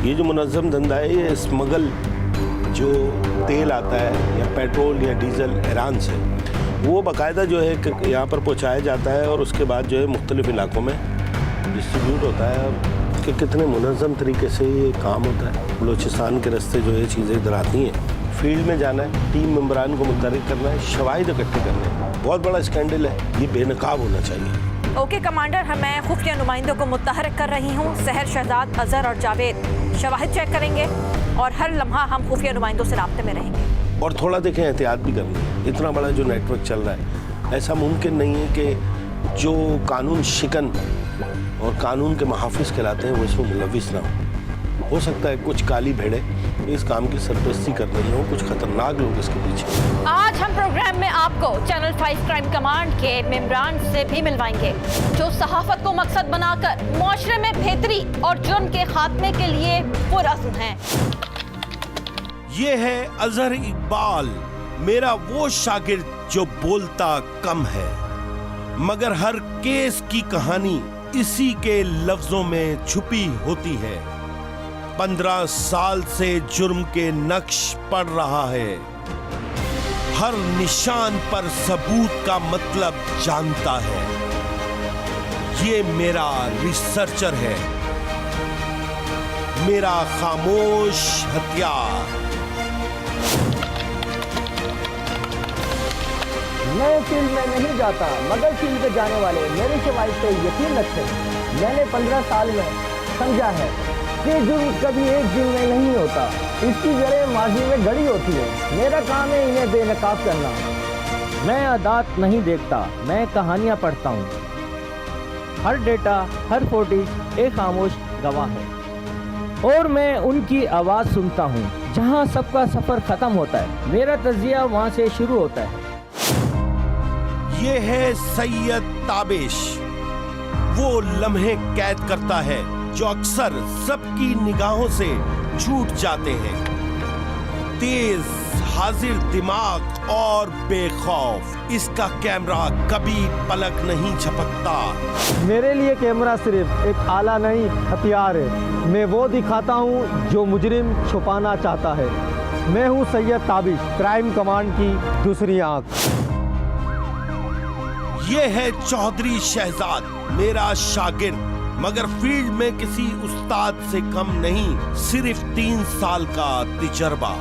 ये जो मुनज़्ज़म धंधा है, ये स्मगल जो तेल आता है या पेट्रोल या डीजल ईरान से, वो बाकायदा जो है यहाँ पर पहुँचाया जाता है और उसके बाद जो है मुख्तलिफ़ इलाकों में डिस्ट्रीब्यूट होता है। और कि कितने मुनज़्ज़म तरीके से ये काम होता है। बलूचिस्तान के रास्ते जो है चीज़ें इधर आती हैं, फील्ड में जाना है, टीम मेंबरान को मुतहर्रिक करना है, शवाहिद इकट्ठे करने हैं। बहुत बड़ा स्कैंडल है, ये बेनकाब होना चाहिए। ओके कमांडर, मैं खुफिया नुमाइंदों को मुतहर्रिक कर रही हूँ। सहर, शहजाद, अजहर और जावेद शवाहिद चेक करेंगे और हर लम्हा हम खुफिया नुमाइंदों से राब्ते में रहेंगे। और थोड़ा देखें, एहतियात भी करनी है। इतना बड़ा जो नेटवर्क चल रहा है, ऐसा मुमकिन नहीं है कि जो कानून शिकन और कानून के मुहाफिज कहलाते हैं वो इसमें मुलविस ना हो सकता है कुछ काली भेड़े इस काम की सरपरस्ती कर रही हो, कुछ खतरनाक लोग इसके पीछे। आज हम प्रोग्राम में आपको चैनल 5 क्राइम कमांड के मेंबरान से भी मिलवाएंगे, जो सहाफत को मकसद बनाकर मुआशरे में बेहतरी और जुर्म के खात्मे के लिए पुरअज़्म हैं। ये है अजहर इकबाल, मेरा वो शागिर्द जो बोलता कम है, मगर हर केस की कहानी इसी के लफ्जों में छुपी होती है। 15 साल से जुर्म के नक्श पड़ रहा है, हर निशान पर सबूत का मतलब जानता है। ये मेरा रिसर्चर है, मेरा खामोश हथियार। मैं फील्ड में नहीं जाता, मगर फील्ड पे जाने वाले मेरे शवाहिद पे यकीन रखें। मैंने 15 साल में समझा है कि जुर्म कभी एक दिन में नहीं होता, इसकी जड़ें माजी में गड़ी होती है। मेरा काम है इन्हें बेनकाब करना। मैं आदात नहीं देखता, मैं कहानियाँ पढ़ता हूँ। हर डेटा, हर फुटेज एक खामोश गवाह है और मैं उनकी आवाज़ सुनता हूँ। जहाँ सबका सफ़र ख़त्म होता है, मेरा तज़किया वहाँ से शुरू होता है। ये है सैयद ताबिश, वो लम्हे कैद करता है जो अक्सर सबकी निगाहों से छूट जाते हैं। तेज, हाजिर दिमाग और बेखौफ, इसका कैमरा कभी पलक नहीं झपकता। मेरे लिए कैमरा सिर्फ एक आला नहीं, हथियार है। मैं वो दिखाता हूँ जो मुजरिम छुपाना चाहता है। मैं हूँ सैयद ताबिश, क्राइम कमांड की दूसरी आंख। ये है चौधरी शहजाद, मेरा शागिर्द, मगर फील्ड में किसी उस्ताद से कम नहीं, सिर्फ 3 साल का तजर्बा।